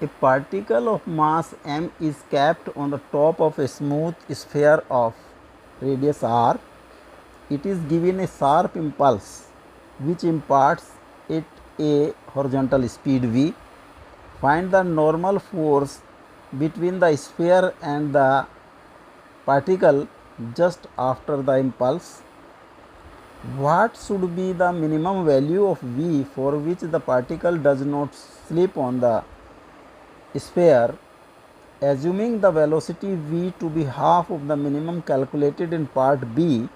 A particle of mass m is kept on the top of a smooth sphere of radius r. It is given a sharp impulse which imparts it a horizontal speed v. Find the normal force between the sphere and the particle just after the impulse. What should be the minimum value of v for which the particle does not slip on the sphere? Assuming the velocity v to be half of the minimum calculated in part B,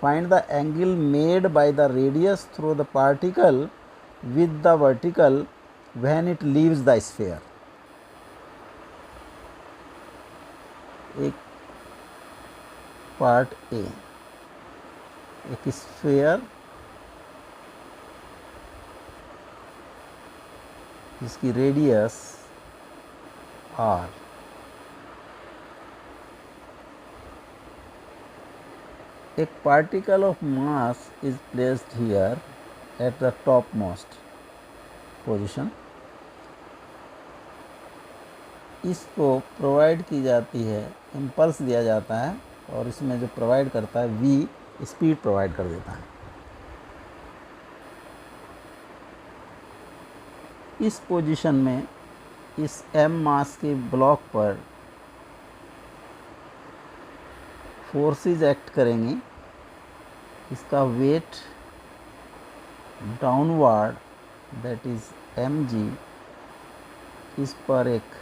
find the angle made by the radius through the particle with the vertical when it leaves the sphere. एक part A, एक sphere जिसकी radius r, एक particle of mass is placed here at the topmost position. इसको provide की जाती है, impulse दिया जाता है और इसमें जो प्रोवाइड करता है v स्पीड प्रोवाइड कर देता है. इस पोजीशन में इस m मास के ब्लॉक पर फोर्सेस एक्ट करेंगी. इसका weight downward that is mg, इस पर एक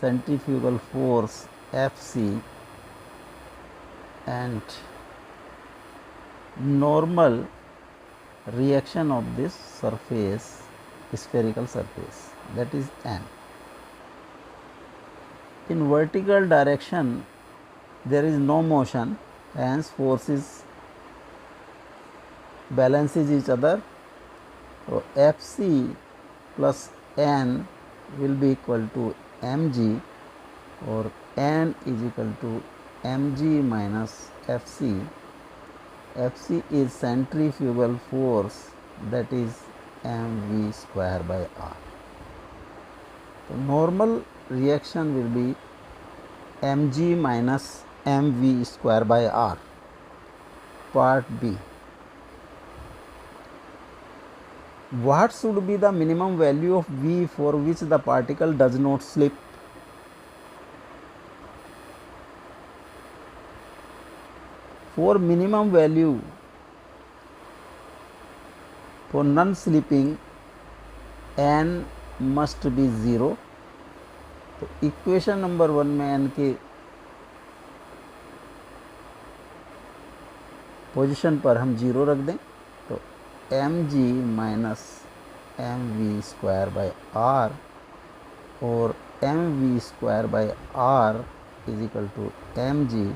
centrifugal force Fc and normal reaction of this surface, spherical surface, that is m. In vertical direction there is no motion, hence forces balances each other. So Fc plus n will be equal to mg, or n is equal to mg minus Fc. Fc is centrifugal force, that is mv square by r. So normal reaction will be mg minus mv square by r. Part B. What should be the minimum value of v for which the particle does not slip? For minimum value for non-slipping, n must be 0. तो equation number 1 में n के position पर हम 0 रख दें, तो mg minus mv square by r, और mv square by r is equal to mg,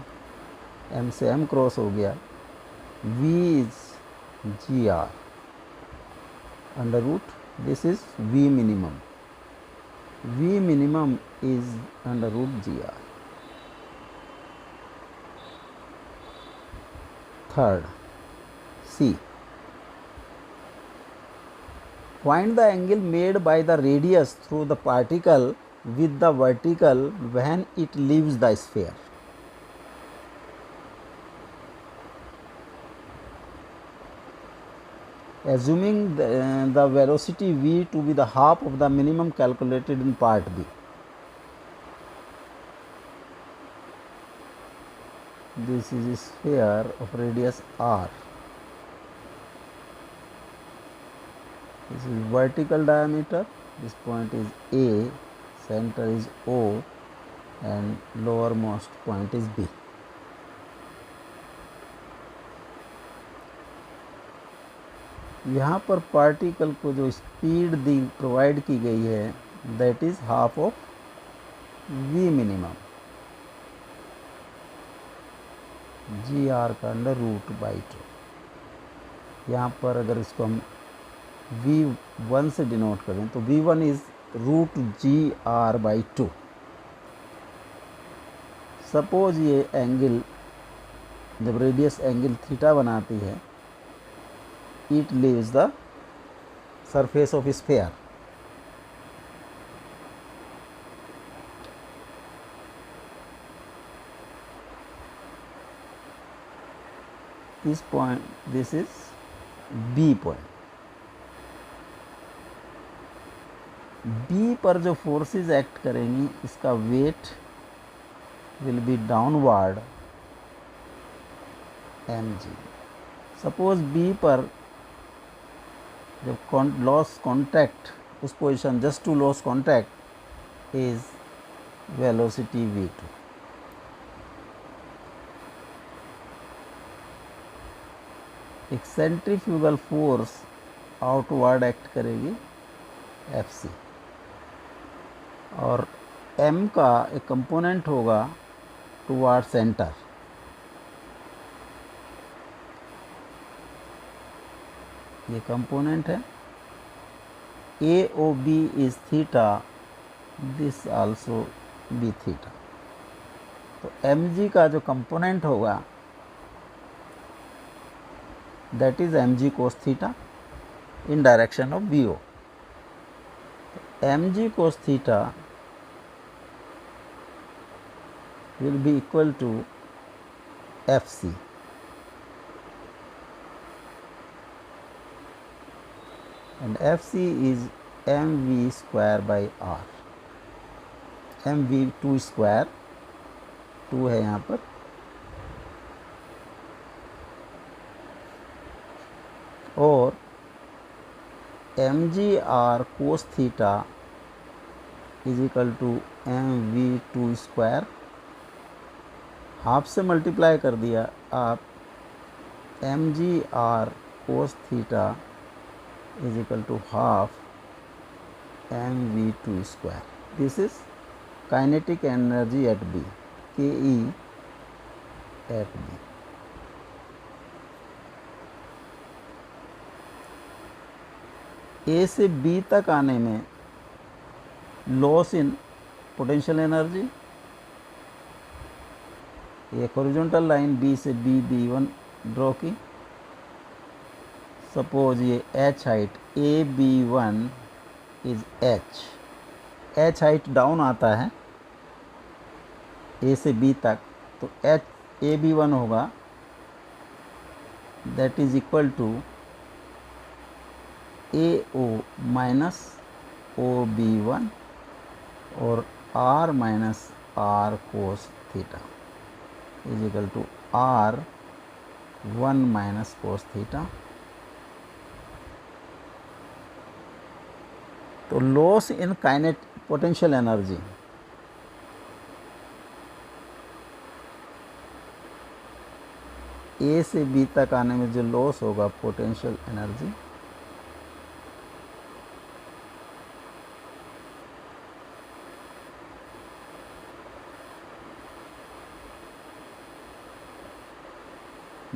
m से m क्रॉस हो गया, v इज g r under root, this is v minimum. v minimum is under root gr. Third, C. Find the angle made by the radius through the particle with the vertical when it leaves the sphere. Assuming the velocity v to be the half of the minimum calculated in part B. This is a sphere of radius r. This is vertical diameter. This point is A, center is O, and lowermost point is B. यहाँ पर particle को जो speed दी provide की गई है, that is half of v minimum, g r का under root by 2. यहाँ पर अगर इसको हम v1 से डिनोट करें तो v1 is root g r by 2. Suppose ये एंगल जब रेडियस एंगल थीटा बनाती है, it leaves the surface of sphere. इस point, this is B point. B पर जो फोर्सेस एक्ट करेंगी इसका weight will be downward mg। Suppose B पर जब लॉस कॉन्टैक्ट, उस position just to lose contact is velocity v2। एक centrifugal force outward act करेगी Fc, और m का एक कंपोनेंट होगा टुवार्ड सेंटर। ये कंपोनेंट है AOB is theta, this also be theta. तो mg का जो कंपोनेंट होगा that is mg cos theta in direction of VO। mg cos theta will be equal to Fc, and Fc is mv square by r। mv2 square 2 है यहाँ पर, और mgr cos theta is equal to mv2 square, half से multiply कर दिया आप, mgr cos theta is equal to half mv2 square. This is kinetic energy at B, KE at B. A से B तक आने में लॉस इन पोटेंशियल एनर्जी, एक horizontal line B से B1 ड्रॉ की। सपोज ये h height AB1 is h height down आता है ए से बी तक, तो AB1 होगा that is equal to AO minus OB1 और R minus R cos theta is equal to R1 minus cos theta. तो loss in kinetic potential energy, A से B तक आने में जो लॉस होगा potential energy,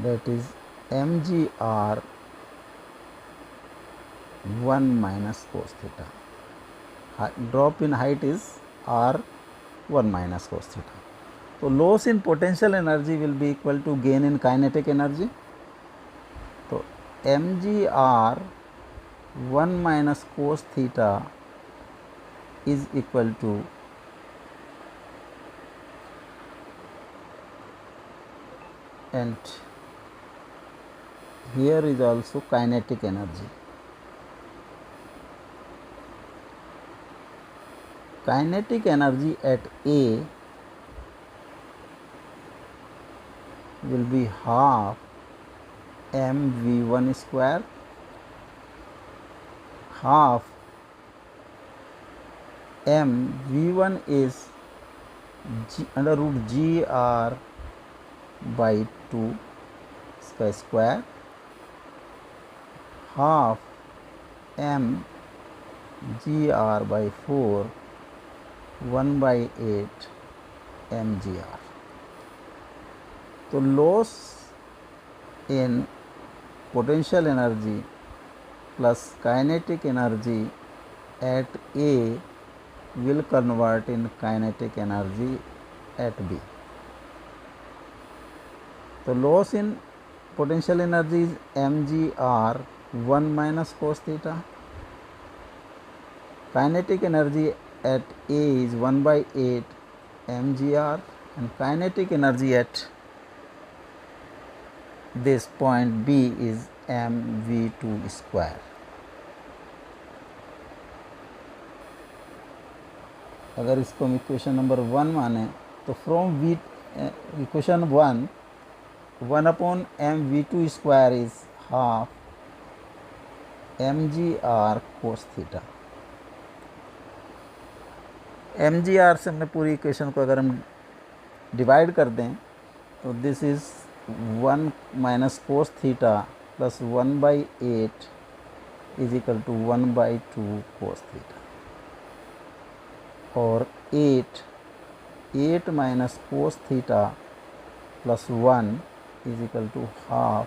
that is mgr 1 minus cos theta। Drop in height is r1 minus cos theta। तो loss in potential energy will be equal to gain in kinetic energy। तो mgr 1 minus cos theta is equal to and here is also kinetic energy। Kinetic energy at A will be half mv1 square, half mv1 is under root gr by 2 इसका square, half mgr by 4 1/8 mgr। तो loss in potential energy plus kinetic energy eight A will convert in kinetic energy at B। तो loss in potential energy is mgr 1 minus cos theta, kinetic energy at A is 1/8 mgr, and kinetic energy at this point B is mv2 square. अगर इसको हम equation number 1 माने तो from we equation 1 upon mv2 square is half mgr cos theta. mgr से हमने पूरी equation को अगर हम डिवाइड कर दें तो this is 1 minus cos theta plus 1/8 is equal to 1/2 cos theta. और 8 minus cos theta plus 1 is equal to half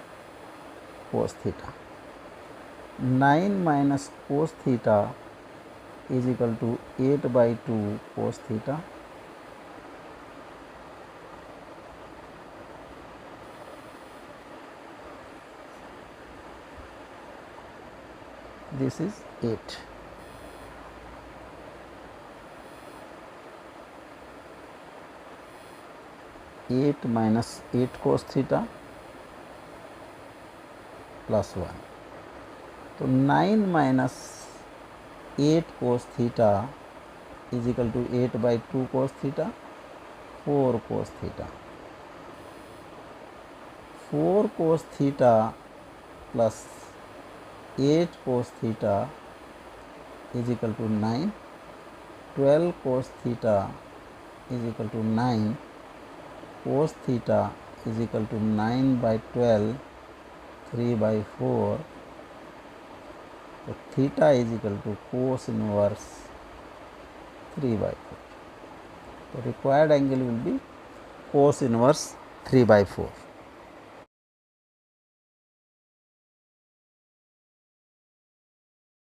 cos theta. 9 minus cos theta is equal to 8/2 cos theta. This is 8. Eight minus 8 cos theta plus 1. तो 9 माइनस 8 cos theta is equal to 8/2 cos theta, 4 cos theta. 4 cos theta plus 8 cos theta is equal to 9. 12 cos theta is equal to 9. Cos theta is equal to 9/12 3/4. तो theta is equal to cos inverse 3/4. तो required angle will be cos inverse 3/4.